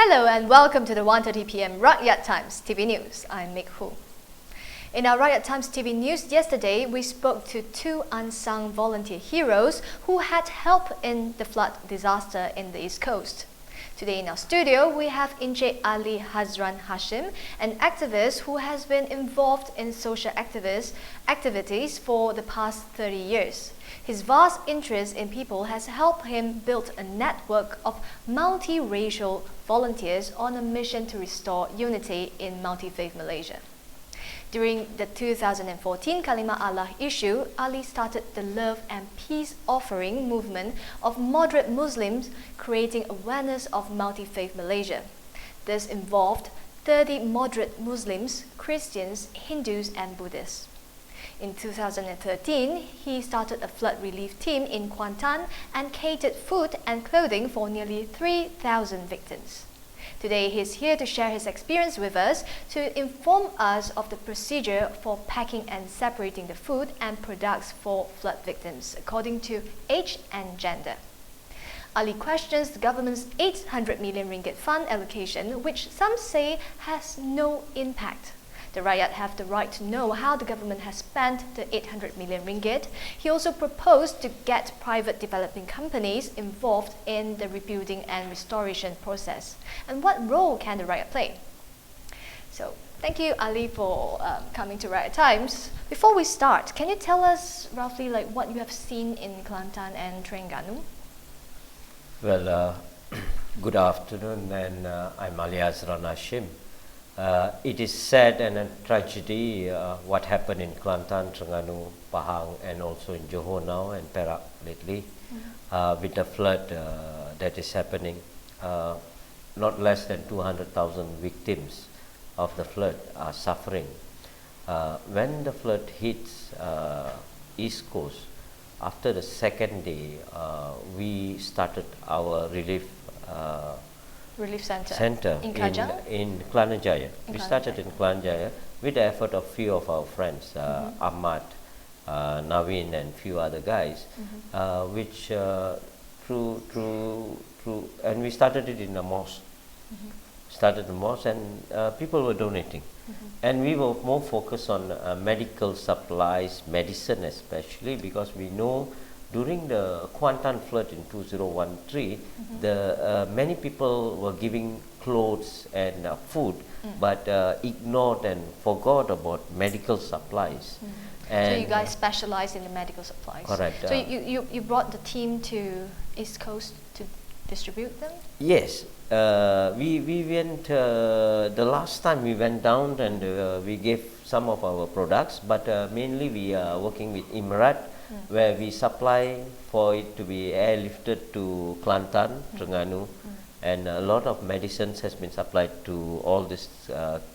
Hello and welcome to the 1:30 p.m. Rakyat Times TV News. I'm Mick Hu. In our Rakyat Times TV News yesterday, we spoke to two unsung volunteer heroes who had helped in the flood disaster in the East Coast. Today in our studio, we have Encik Ali Hazran Hashim, an activist who has been involved in social activities for the past 30 years. His vast interest in people has helped him build a network of multiracial volunteers on a mission to restore unity in multi-faith Malaysia. During the 2014 Kalimah Allah issue, Ali started the Love and Peace Offering movement of moderate Muslims, creating awareness of multi-faith Malaysia. This involved 30 moderate Muslims, Christians, Hindus and Buddhists. In 2013, he started a flood relief team in Kelantan and catered food and clothing for nearly 3,000 victims. Today, he's here to share his experience with us to inform us of the procedure for packing and separating the food and products for flood victims according to age and gender. Ali questions the government's 800 million ringgit fund allocation, which some say has no impact. The Rakyat have the right to know how the government has spent the 800 million ringgit. He also proposed to get private developing companies involved in the rebuilding and restoration process. And what role can the Rakyat play? So, thank you, Ali, for coming to Rakyat Times. Before we start, can you tell us roughly what you have seen in Kelantan and Terengganu? Well, good afternoon, and I'm Ali Hazran Hashim. It is sad and a tragedy what happened in Kelantan, Terengganu, Pahang, and also in Johor now and Perak lately with the flood that is happening. Not less than 200,000 victims of the flood are suffering. When the flood hits East Coast, after the second day, we started our relief center in Kelana Jaya. We started in Kelana Jaya with the effort of few of our friends, Ahmad, Naveen, and few other guys, which and we started it in a mosque. Started the mosque, and people were donating, and we were more focused on medical supplies, medicine especially, because we know during the Kelantan flood in 2013, many people were giving clothes and food, but ignored and forgot about medical supplies. And so you guys specialize in the medical supplies. Correct. So you brought the team to East Coast to distribute them? Yes. We went, the last time we went down and we gave some of our products, but mainly we are working with Emirat, where we supply for it to be airlifted to Kelantan, Terengganu, and a lot of medicines has been supplied to all this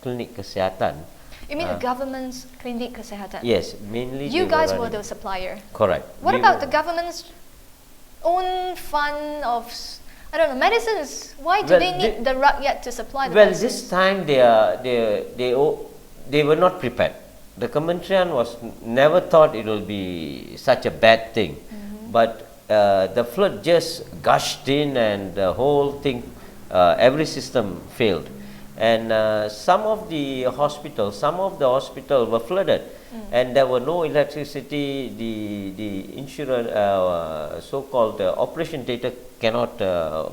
clinic kesihatan. You mean the government's clinic kesihatan? Yes, mainly. You guys were the supplier. Correct. What about the government's own fund of, I don't know, medicines? Why do they need the Rakyat to supply the medicines? Well, this time they were not prepared. The Kementerian was never thought it will be such a bad thing, but the flood just gushed in, and the whole thing, every system failed, and some of the hospitals were flooded, and there were no electricity. The insurance, so-called operation theatre cannot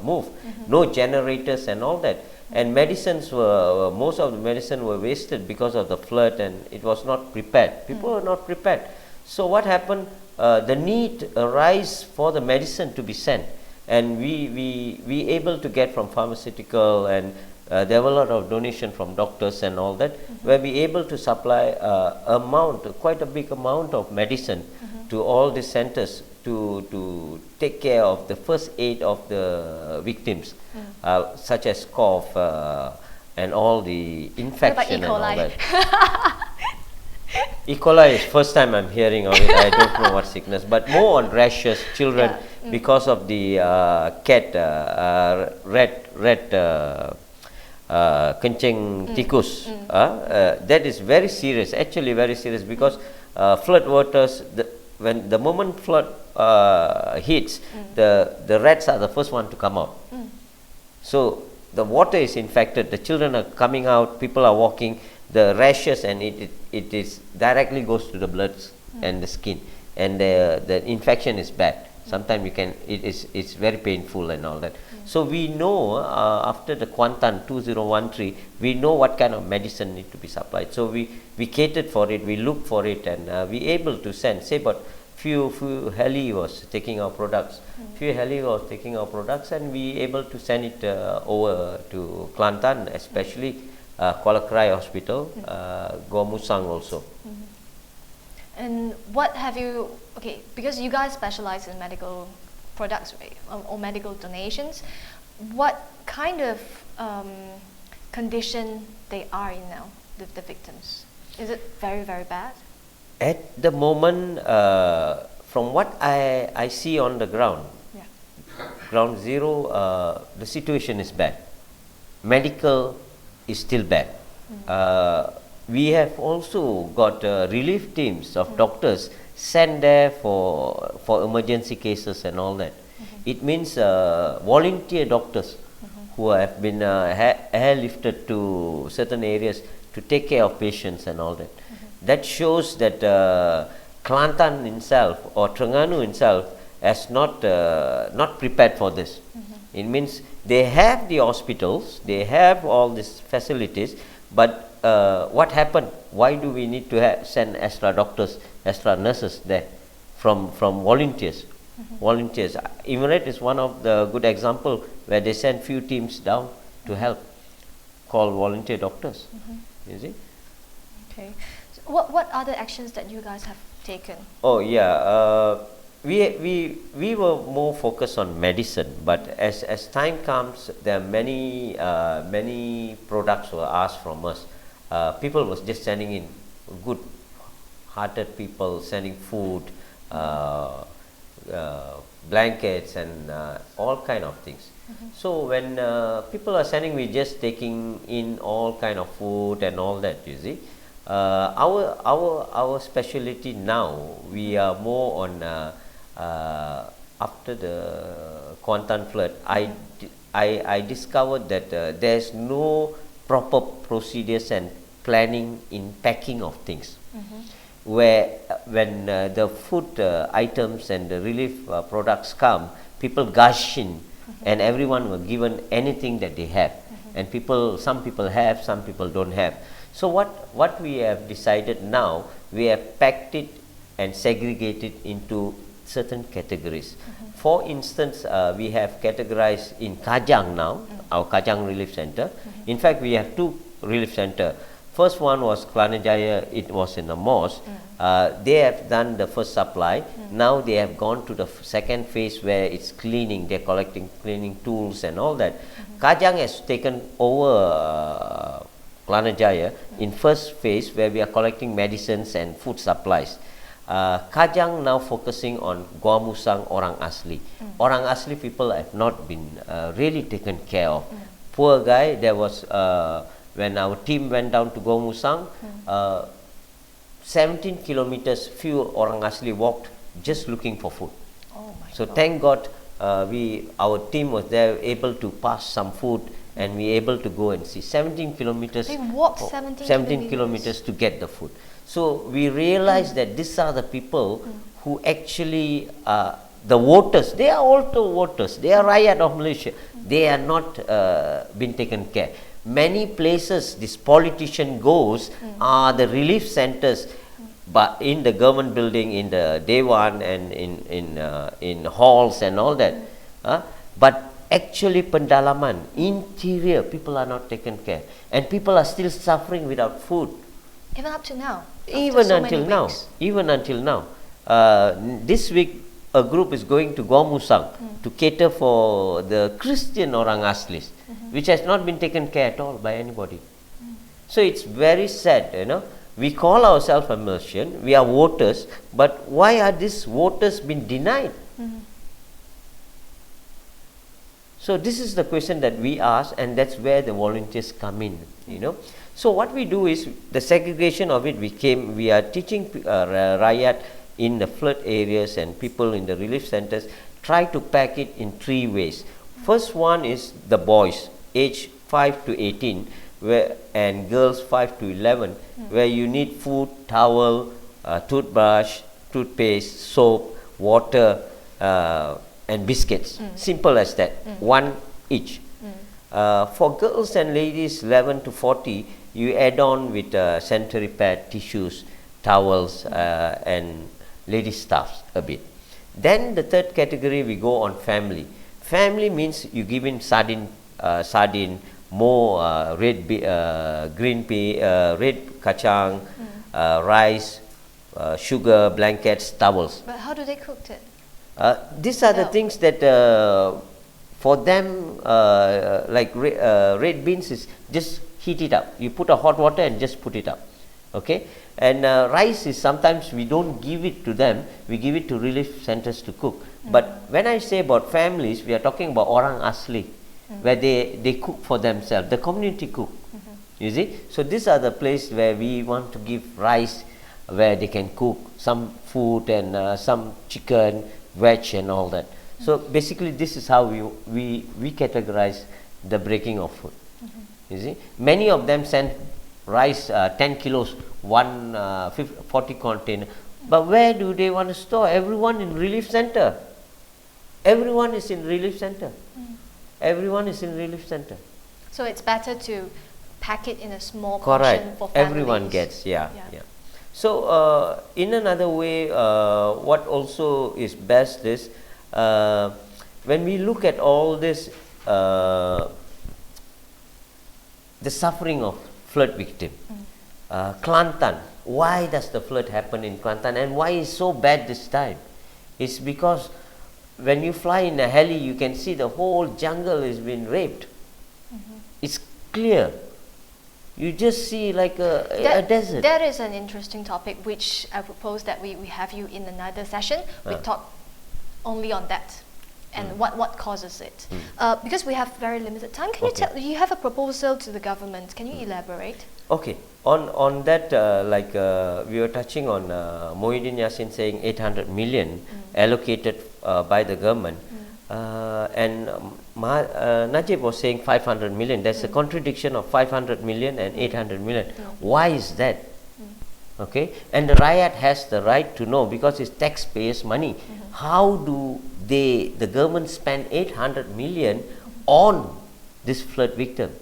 move, no generators and all that. And medicines were, most of the medicine were wasted because of the flood, and it was not prepared. People were not prepared. So what happened? The need arose for the medicine to be sent, and we able to get from pharmaceutical, and there were a lot of donation from doctors and all that, where we able to supply quite a big amount of medicine to all the centers to take care of the first aid of the victims, such as cough and all the infection and all that. E. coli is first time I'm hearing of it. I don't know what sickness, but more on rashes, children, because of the rat kencing tikus. That is very serious, actually very serious, because flood waters, when the moment flood hits, the rats are the first one to come out. So the water is infected, the children are coming out, people are walking, the rashes, and it is directly goes to the blood and the skin, and the infection is bad. Sometimes you can, it's very painful and all that. So we know after the Kelantan 2013, we know what kind of medicine need to be supplied. So we catered for it, we looked for it, and we able to send. Say, but few heli was taking our products, and we able to send it over to Kelantan, especially Kuala Krai Hospital, Gua Musang also. And what have you, okay, because you guys specialize in medical products, right, or medical donations, what kind of condition they are in now, the victims? Is it very, very bad? At the moment, from what I see on the ground, ground zero, the situation is bad. Medical is still bad. We have also got relief teams of doctors sent there for emergency cases and all that. It means volunteer doctors who have been airlifted to certain areas to take care of patients and all that. That shows that Kelantan itself or Terengganu itself has not prepared for this. It means they have the hospitals, they have all these facilities, but what happened? Why do we need to send extra doctors, extra nurses there from volunteers? Volunteers. Emirate is one of the good example where they send few teams down to help, called volunteer doctors. You see? Okay. So what other actions that you guys have taken? Oh yeah, we were more focused on medicine, but as time comes, there are many products were asked from us. People was just sending in, good-hearted people sending food, blankets, and all kind of things. So when people are sending, we just taking in all kind of food and all that. You see, our specialty now, we are more on after the Kelantan flood. I discovered that there's no proper procedures and planning in packing of things. Where when the food items and the relief products come, people gush in, and everyone were given anything that they have, and some people have, some people don't have. So what we have decided now, we have packed it and segregated into certain categories. For instance, we have categorized in Kajang now, our Kajang Relief Center. In fact, we have two relief center. First one was Kelantan, it was in the mosque. They have done the first supply. Now they have gone to the second phase where it's cleaning. They're collecting cleaning tools and all that. Kajang has taken over Kelantan in first phase where we are collecting medicines and food supplies. Kajang now focusing on Gua Musang Orang Asli. Orang Asli people have not been really taken care of. Poor guy, there was when our team went down to Gua Musang, 17 kilometers few Orang Asli walked just looking for food. Oh my so God. Thank God our team was there able to pass some food, and we able to go and see 17 kilometers. They walked 17 kilometers to get the food. So we realized that these are the people who actually the voters. They are also voters. They are rakyat of Malaysia. They are not been taken care. Many places this politician goes are the relief centers, but in the government building, in the Dewan, and in halls and all that. But actually pendalaman, interior, people are not taken care, and people are still suffering without food. Even up to now. Even until now. This week, a group is going to Gua Musang to cater for the Christian Orang Aslis, which has not been taken care at all by anybody. So it's very sad, you know. We call ourselves a Malaysian, we are voters, but why are these voters being denied? So this is the question that we ask, and that's where the volunteers come in, you know. So what we do is the segregation of it. We are teaching rakyat in the flood areas and people in the relief centers. Try to pack it in three ways. First one is the boys, age 5 to 18, and girls 5 to 11, where you need food, towel, toothbrush, toothpaste, soap, water, and biscuits. Simple as that, one each. For girls and ladies 11 to 40, you add on with sanitary pad, tissues, towels, and ladies' stuffs a bit. Then the third category, we go on family. Family means you give in sardine, more green pea, red kacang, rice, sugar, blankets, towels. But how do they cook it? These are the things that for them, like red beans is just heat it up. You put a hot water and just put it up. Okay, and rice is sometimes we don't give it to them, we give it to relief centers to cook. But when I say about families, we are talking about orang asli, where they cook for themselves, the community cook. You see, so these are the place where we want to give rice, where they can cook some food and some chicken, veg and all that. So basically this is how we categorize the breaking of food. You see, many of them send rice 10 kilos, 40 container. But where do they want to store? Everyone in relief center. Everyone is in relief center. Everyone is in relief center. So it's better to pack it in a small Correct. portion for families. Everyone gets, yeah. So in another way, what also is best is when we look at all this, the suffering of flood victim. Kelantan, why does the flood happen in Kelantan and why is so bad this time? It's because when you fly in a heli, you can see the whole jungle has been raped. It's clear. You just see like a desert. That is an interesting topic which I propose that we have you in another session. We talk only on that and what causes it. Because we have very limited time, can you tell, you have a proposal to the government, can you elaborate? Okay, on that, we were touching on Mohiddin Yassin saying 800 million allocated by the government, and Najib was saying 500 million. There's a contradiction of 500 million and 800 million. Why is that? Okay, and the Rakyat has the right to know because it's taxpayers' money. How do the government spend 800 million on this flood victim?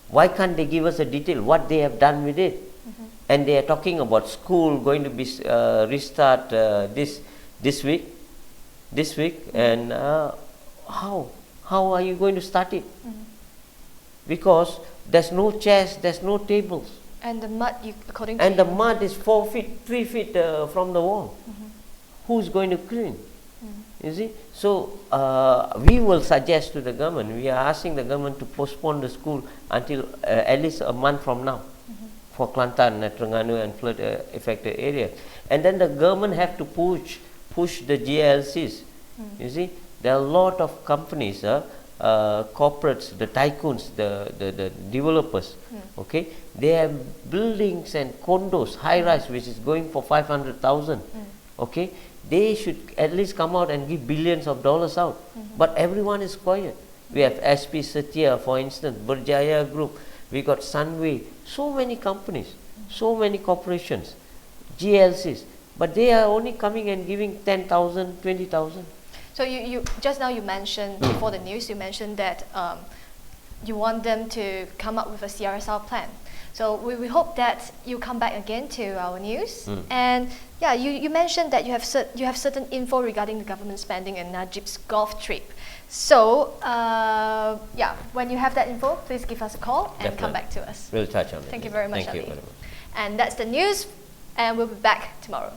Why can't they give us a detail what they have done with it? And they are talking about school going to be restart this week, and how are you going to start it? Because there's no chairs, there's no tables. And the mud, according to and the mud is 4 feet, 3 feet from the wall. Who's going to clean? You see, so we will suggest to the government, we are asking the government to postpone the school until at least a month from now for Kelantan, Terengganu and flood affected area. And then the government have to push the GLCs. You see, there are a lot of companies, corporates, the tycoons, the developers, okay, they have buildings and condos, high rise, which is going for 500,000, okay. They should at least come out and give billions of dollars out. But everyone is quiet. We have SP Setia, for instance, Berjaya Group, we got Sunway, so many companies, so many corporations, GLCs, but they are only coming and giving 10,000, 20,000. So you just now you mentioned, before the news, you mentioned that you want them to come up with a CRSR plan. So we hope that you come back again to our news. And yeah, you mentioned that you have certain info regarding the government spending and Najib's golf trip. So yeah, when you have that info, please give us a call and come back to us. We'll touch on it. Thank you very much, Thank you Ali. very much. And that's the news, and we'll be back tomorrow.